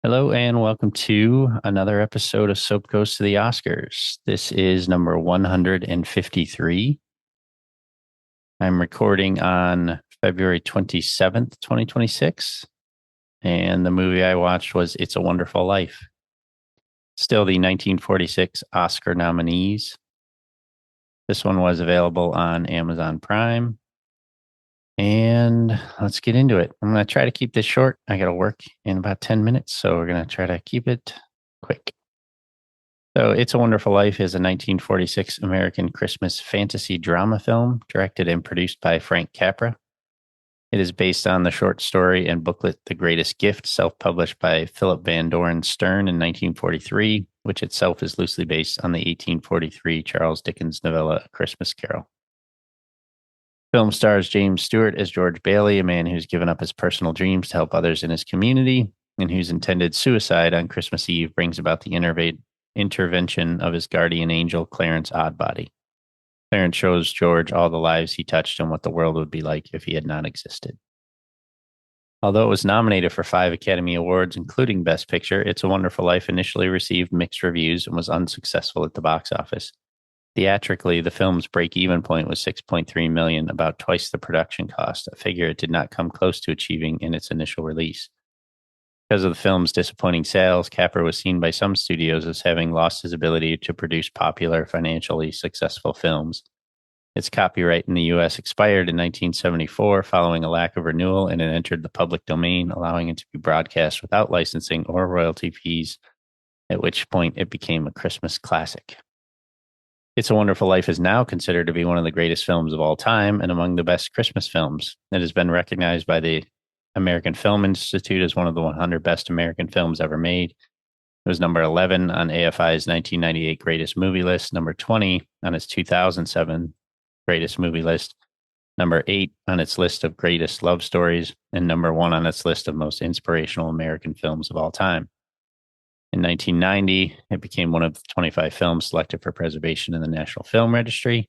Hello and welcome to another episode of Soap Goes to the Oscars. This is number 153. I'm recording on February 27th, 2026, and the movie I watched was It's a Wonderful Life. Still the 1946 Oscar nominees. This one was available on Amazon Prime. And let's get into it. I'm going to try to keep this short. I got to work in about 10 minutes, so we're going to try to keep it quick. So, It's a Wonderful Life is a 1946 American Christmas fantasy drama film directed and produced by Frank Capra. It is based on the short story and booklet The Greatest Gift, self published by Philip Van Doren Stern in 1943, which itself is loosely based on the 1843 Charles Dickens novella A Christmas Carol. Film stars James Stewart as George Bailey, a man who's given up his personal dreams to help others in his community and whose intended suicide on Christmas Eve brings about the intervention of his guardian angel, Clarence Oddbody. Clarence shows George all the lives he touched and what the world would be like if he had not existed. Although it was nominated for 5 Academy Awards, including Best Picture, It's a Wonderful Life initially received mixed reviews and was unsuccessful at the box office. Theatrically, the film's break-even point was $6.3 million, about twice the production cost, a figure it did not come close to achieving in its initial release. Because of the film's disappointing sales, Capra was seen by some studios as having lost his ability to produce popular, financially successful films. Its copyright in the U.S. expired in 1974 following a lack of renewal, and it entered the public domain, allowing it to be broadcast without licensing or royalty fees, at which point it became a Christmas classic. It's a Wonderful Life is now considered to be one of the greatest films of all time and among the best Christmas films. It has been recognized by the American Film Institute as one of the 100 best American films ever made. It was number 11 on AFI's 1998 greatest movie list, number 20 on its 2007 greatest movie list, number 8 on its list of greatest love stories, and number 1 on its list of most inspirational American films of all time. In 1990, it became one of the 25 films selected for preservation in the National Film Registry.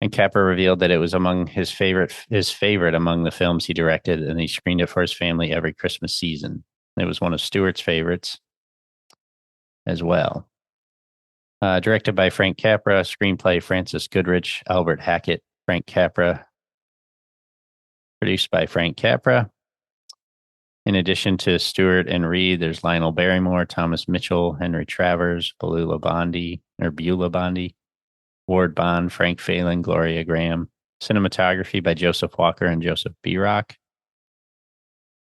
And Capra revealed that it was among his favorite among the films he directed, and he screened it for his family every Christmas season. It was one of Stewart's favorites as well. Directed by Frank Capra, screenplay Francis Goodrich, Albert Hackett, Frank Capra. Produced by Frank Capra. In addition to Stewart and Reed, there's Lionel Barrymore, Thomas Mitchell, Henry Travers, Beulah Bondi, Ward Bond, Frank Phelan, Gloria Graham. Cinematography by Joseph Walker and Joseph Biroc.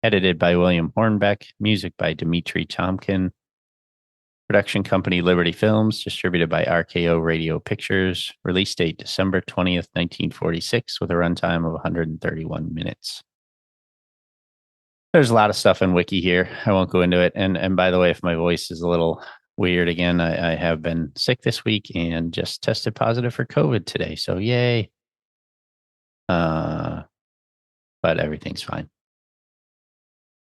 Edited by William Hornbeck. Music by Dimitri Tomkin. Production company Liberty Films, distributed by RKO Radio Pictures. Release date December 20th, 1946, with a runtime of 131 minutes. There's a lot of stuff in Wiki here. I won't go into it. And by the way, if my voice is a little weird again, I have been sick this week and just tested positive for COVID today. So yay. But everything's fine.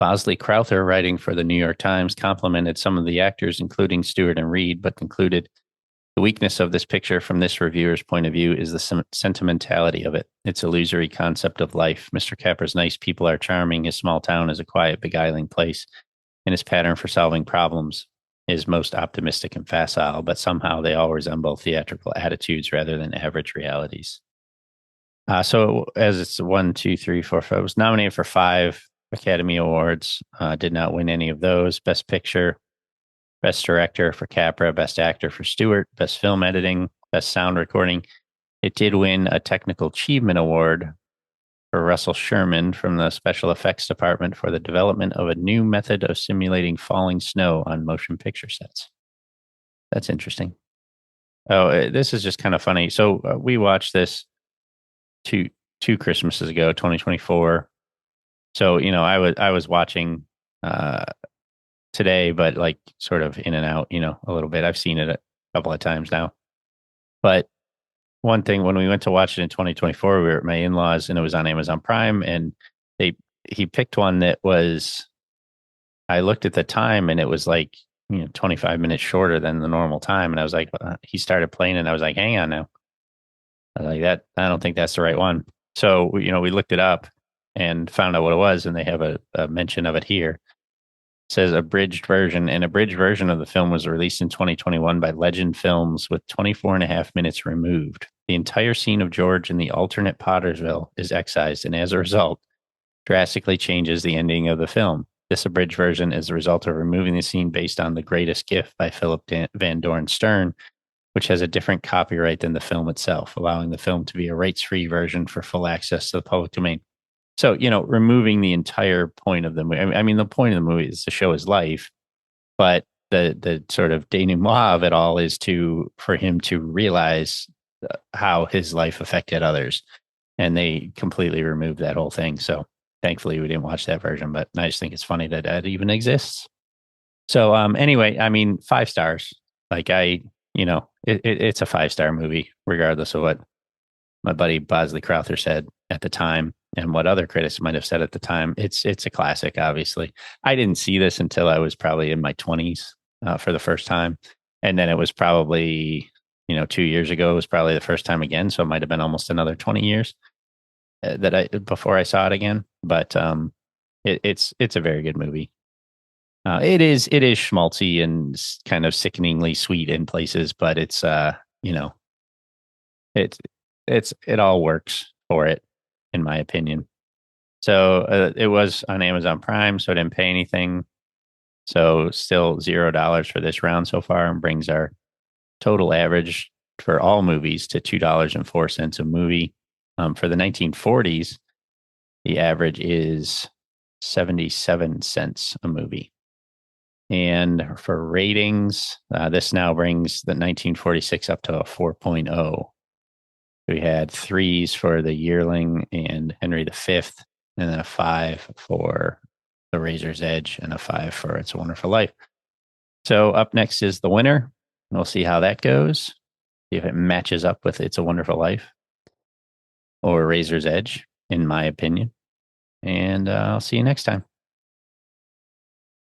Bosley Crowther, writing for the New York Times, complimented some of the actors, including Stewart and Reed, but concluded the weakness of this picture from this reviewer's point of view is the sentimentality of it. Its illusory concept of life. Mr. Capra's nice people are charming. His small town is a quiet, beguiling place, and his pattern for solving problems is most optimistic and facile, but somehow they all resemble theatrical attitudes rather than average realities. So as it's 1, 2, 3, 4, 5, it was nominated for 5 Academy Awards, did not win any of those. Best Picture, Best Director for Capra, Best Actor for Stewart, Best Film Editing, Best Sound Recording. It did win a Technical Achievement Award for Russell Sherman from the Special Effects Department for the development of a new method of simulating falling snow on motion picture sets. That's interesting. Oh, this is just kind of funny. So we watched this two Christmases ago, 2024. So, I was watching today, but like sort of in and out, a little bit. I've seen it a couple of times now. But one thing, when we went to watch it in 2024, we were at my in-laws and it was on Amazon Prime, and he picked one that was, I looked at the time and it was like, 25 minutes shorter than the normal time. And I was like, he started playing and I was like, hang on now. I was like, I don't think that's the right one. So, we looked it up and found out what it was, and they have a mention of it here. Says abridged version. An abridged version of the film was released in 2021 by Legend Films with 24 and a half minutes removed. The entire scene of George in the alternate Pottersville is excised, and as a result, drastically changes the ending of the film. This abridged version is the result of removing the scene based on The Greatest Gift by Philip Van Doren Stern, which has a different copyright than the film itself, allowing the film to be a rights free version for full access to the public domain. So, removing the entire point of the movie. I mean, the point of the movie is to show his life, but the sort of denouement of it all is for him to realize how his life affected others, and they completely removed that whole thing. So, thankfully, we didn't watch that version, but I just think it's funny that that even exists. So, anyway, I mean, 5 stars. Like it's a 5 star movie, regardless of what my buddy Bosley Crowther said at the time and what other critics might have said at the time. It's a classic. Obviously, I didn't see this until I was probably in my 20s for the first time, and then it was probably 2 years ago. It was probably the first time again, so it might have been almost another 20 years that I before I saw it again. But it's a very good movie. It is schmaltzy and kind of sickeningly sweet in places, but it's it it all works for it, in my opinion. So it was on Amazon Prime, so I didn't pay anything. So still $0 for this round so far, and brings our total average for all movies to $2.04 a movie. For the 1940s, the average is 77 cents a movie. And for ratings, this now brings the 1946 up to a 4.0. We had threes for The Yearling and Henry V, and then a 5 for The Razor's Edge, and a 5 for It's a Wonderful Life. So up next is the winner. We'll see how that goes. See if it matches up with It's a Wonderful Life or Razor's Edge, in my opinion. And I'll see you next time.